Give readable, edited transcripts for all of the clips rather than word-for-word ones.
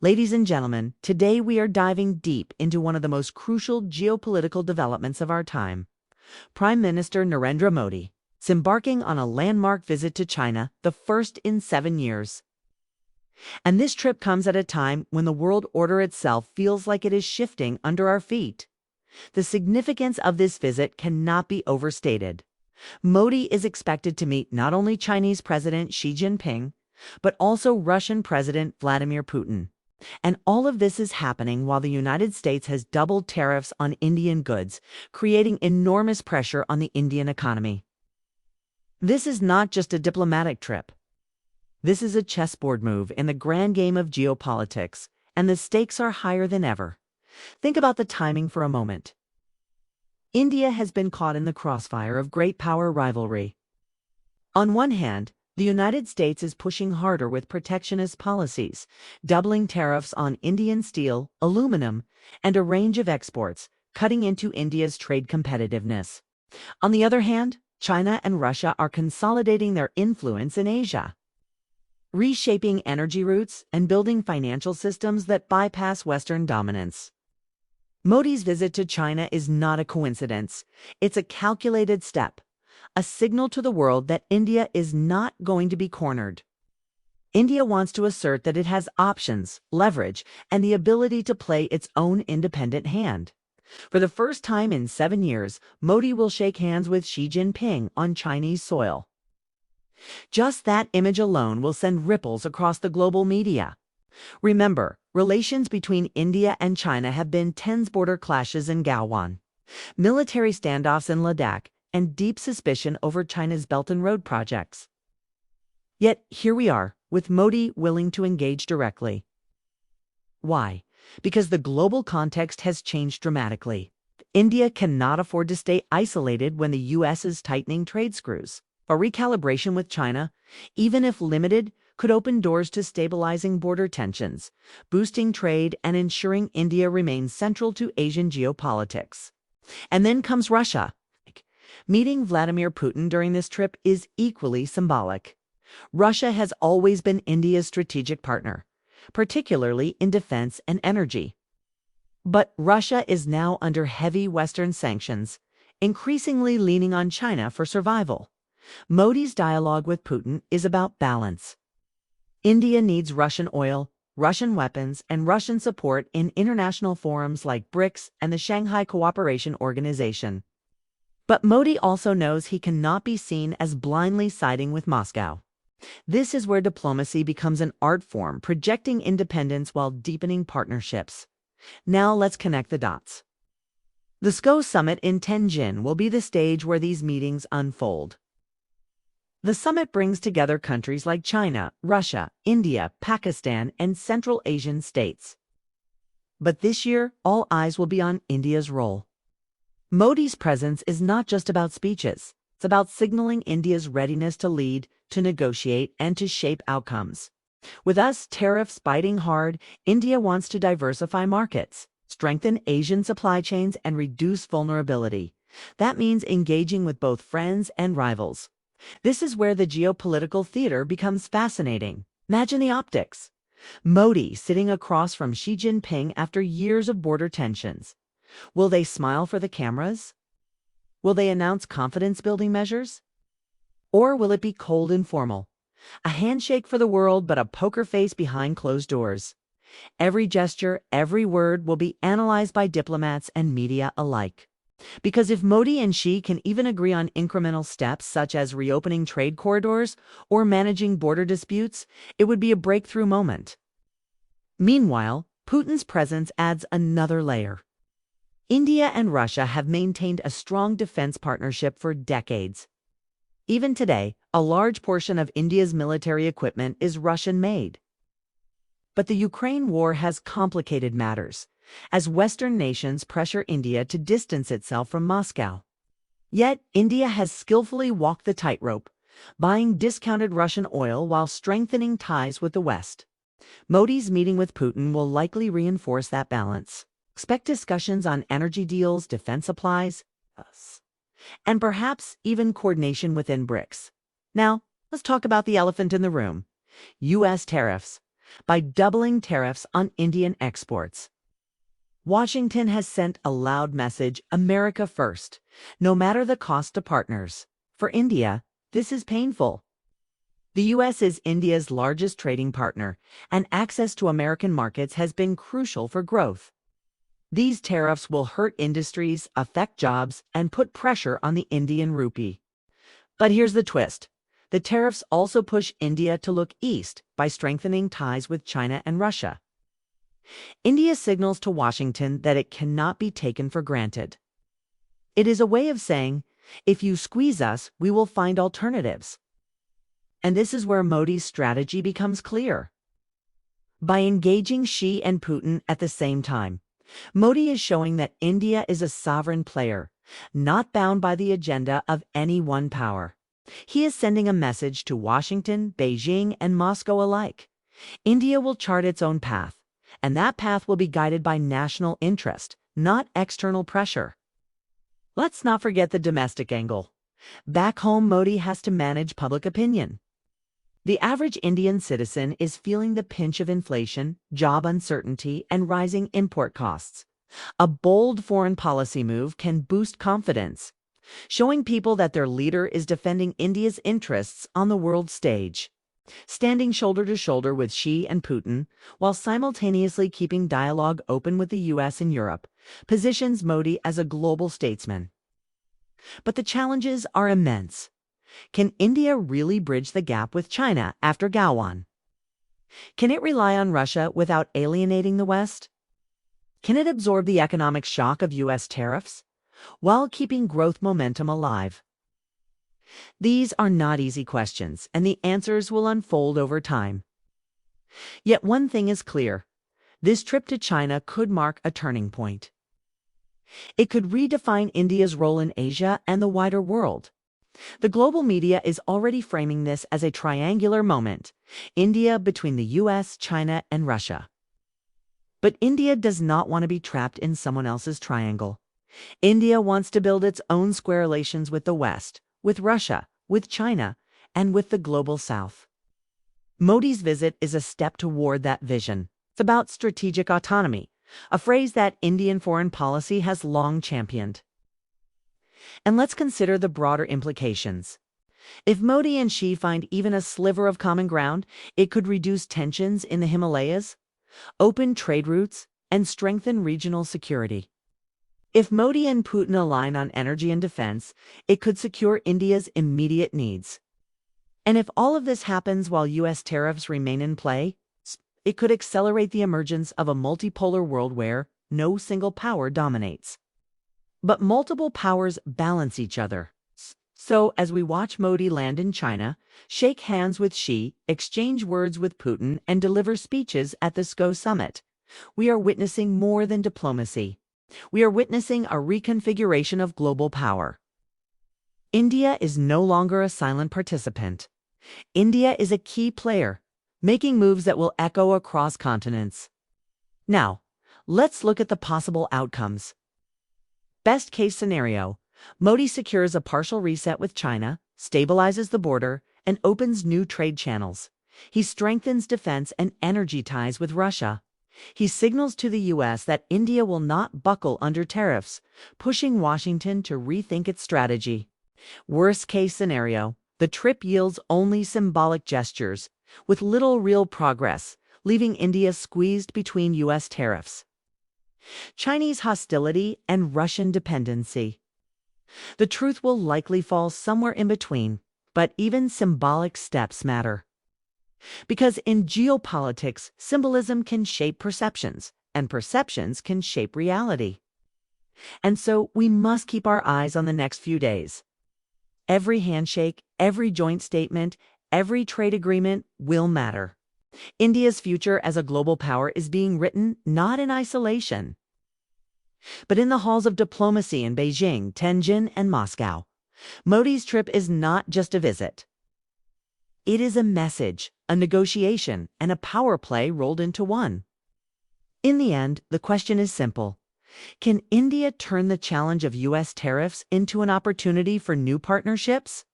Ladies and gentlemen, today we are diving deep into one of the most crucial geopolitical developments of our time. Prime Minister Narendra Modi is embarking on a landmark visit to China, the first in 7 years. And this trip comes at a time when the world order itself feels like it is shifting under our feet. The significance of this visit cannot be overstated. Modi is expected to meet not only Chinese President Xi Jinping, but also Russian President Vladimir Putin. And all of this is happening while the United States has doubled tariffs on Indian goods, creating enormous pressure on the Indian economy. This is not just a diplomatic trip. This is a chessboard move in the grand game of geopolitics, and the stakes are higher than ever. Think about the timing for a moment. India has been caught in the crossfire of great power rivalry. On one hand, the United States is pushing harder with protectionist policies, doubling tariffs on Indian steel, aluminum, and a range of exports, cutting into India's trade competitiveness. On the other hand, China and Russia are consolidating their influence in Asia, reshaping energy routes and building financial systems that bypass Western dominance. Modi's visit to China is not a coincidence. It's a calculated step, a signal to the world that India is not going to be cornered. India wants to assert that it has options, leverage, and the ability to play its own independent hand. For the first time in 7 years, Modi will shake hands with Xi Jinping on Chinese soil. Just that image alone will send ripples across the global media. Remember, relations between India and China have been tense border clashes in Galwan, military standoffs in Ladakh, and deep suspicion over China's Belt and Road projects. Yet here we are, with Modi willing to engage directly. Why? Because the global context has changed dramatically. India cannot afford to stay isolated when the U.S. is tightening trade screws. A recalibration with China, even if limited, could open doors to stabilizing border tensions, boosting trade, and ensuring India remains central to Asian geopolitics. And then comes Russia. Meeting Vladimir Putin during this trip is equally symbolic. Russia has always been India's strategic partner, particularly in defense and energy. But Russia is now under heavy Western sanctions, increasingly leaning on China for survival. Modi's dialogue with Putin is about balance. India needs Russian oil, Russian weapons, and Russian support in international forums like BRICS and the Shanghai Cooperation Organization. But Modi also knows he cannot be seen as blindly siding with Moscow. This is where diplomacy becomes an art form, projecting independence while deepening partnerships. Now let's connect the dots. The SCO Summit in Tianjin will be the stage where these meetings unfold. The summit brings together countries like China, Russia, India, Pakistan, and Central Asian states. But this year, all eyes will be on India's role. Modi's presence is not just about speeches. It's about signaling India's readiness to lead, to negotiate, and to shape outcomes. With us tariffs biting hard, India wants to diversify markets, strengthen Asian supply chains, and reduce vulnerability. That means engaging with both friends and rivals. This is where the geopolitical theater becomes fascinating. Imagine the optics. Modi sitting across from Xi Jinping after years of border tensions. Will they smile for the cameras? Will they announce confidence-building measures? Or will it be cold and formal? A handshake for the world, but a poker face behind closed doors. Every gesture, every word will be analyzed by diplomats and media alike. Because if Modi and Xi can even agree on incremental steps such as reopening trade corridors or managing border disputes, it would be a breakthrough moment. Meanwhile, Putin's presence adds another layer. India and Russia have maintained a strong defense partnership for decades. Even today, a large portion of India's military equipment is Russian-made. But the Ukraine war has complicated matters, as Western nations pressure India to distance itself from Moscow. Yet, India has skillfully walked the tightrope, buying discounted Russian oil while strengthening ties with the West. Modi's meeting with Putin will likely reinforce that balance. Expect discussions on energy deals, defense supplies, and perhaps even coordination within BRICS. Now, let's talk about the elephant in the room: U.S. tariffs. by doubling tariffs on Indian exports. Washington has sent a loud message: America first, no matter the cost to partners. For India, this is painful. The U.S. is India's largest trading partner, and access to American markets has been crucial for growth. These tariffs will hurt industries, affect jobs, and put pressure on the Indian rupee. But here's the twist. The tariffs also push India to look east by strengthening ties with China and Russia. India signals to Washington that it cannot be taken for granted. It is a way of saying, if you squeeze us, we will find alternatives. And this is where Modi's strategy becomes clear. By engaging Xi and Putin at the same time, Modi is showing that India is a sovereign player, not bound by the agenda of any one power. He is sending a message to Washington, Beijing, and Moscow alike. India will chart its own path, and that path will be guided by national interest, not external pressure. Let's not forget the domestic angle. Back home, Modi has to manage public opinion. The average Indian citizen is feeling the pinch of inflation, job uncertainty, and rising import costs. A bold foreign policy move can boost confidence, showing people that their leader is defending India's interests on the world stage. Standing shoulder to shoulder with Xi and Putin, while simultaneously keeping dialogue open with the U.S. and Europe, positions Modi as a global statesman. But the challenges are immense. Can India really bridge the gap with China after Gaoan? Can it rely on Russia without alienating the West? Can it absorb the economic shock of U.S. tariffs while keeping growth momentum alive? These are not easy questions, and the answers will unfold over time. Yet one thing is clear: this trip to China could mark a turning point. It could redefine India's role in Asia and the wider world. The global media is already framing this as a triangular moment: India between the US, China, and Russia. But India does not want to be trapped in someone else's triangle. India wants to build its own square relations with the West, with Russia, with China, and with the global South. Modi's visit is a step toward that vision. It's about strategic autonomy, a phrase that Indian foreign policy has long championed. And let's consider the broader implications. If Modi and Xi find even a sliver of common ground, it could reduce tensions in the Himalayas, open trade routes, and strengthen regional security. If Modi and Putin align on energy and defense, it could secure India's immediate needs. And if all of this happens while U.S. tariffs remain in play, it could accelerate the emergence of a multipolar world where no single power dominates. But multiple powers balance each other. So as we watch Modi land in China, shake hands with Xi, exchange words with Putin, and deliver speeches at the SCO Summit, we are witnessing more than diplomacy. We are witnessing a reconfiguration of global power. India is no longer a silent participant. India is a key player, making moves that will echo across continents. Now, let's look at the possible outcomes. Best case scenario: Modi secures a partial reset with China, stabilizes the border, and opens new trade channels. He strengthens defense and energy ties with Russia. He signals to the U.S. that India will not buckle under tariffs, pushing Washington to rethink its strategy. Worst case scenario: the trip yields only symbolic gestures, with little real progress, leaving India squeezed between U.S. tariffs, Chinese hostility, and Russian dependency. The truth will likely fall somewhere in between, but even symbolic steps matter. Because in geopolitics, symbolism can shape perceptions, and perceptions can shape reality. And so we must keep our eyes on the next few days. Every handshake, every joint statement, every trade agreement will matter. India's future as a global power is being written not in isolation, but in the halls of diplomacy in Beijing, Tianjin, and Moscow. Modi's trip is not just a visit. It is a message, a negotiation, and a power play rolled into one. In the end, the question is simple: can India turn the challenge of U.S. tariffs into an opportunity for new partnerships?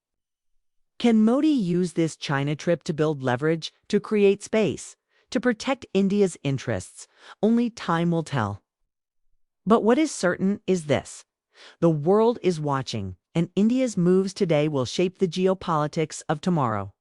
Can Modi use this China trip to build leverage, to create space, to protect India's interests. Only time will tell. But what is certain is this: the world is watching, and India's moves today will shape the geopolitics of tomorrow.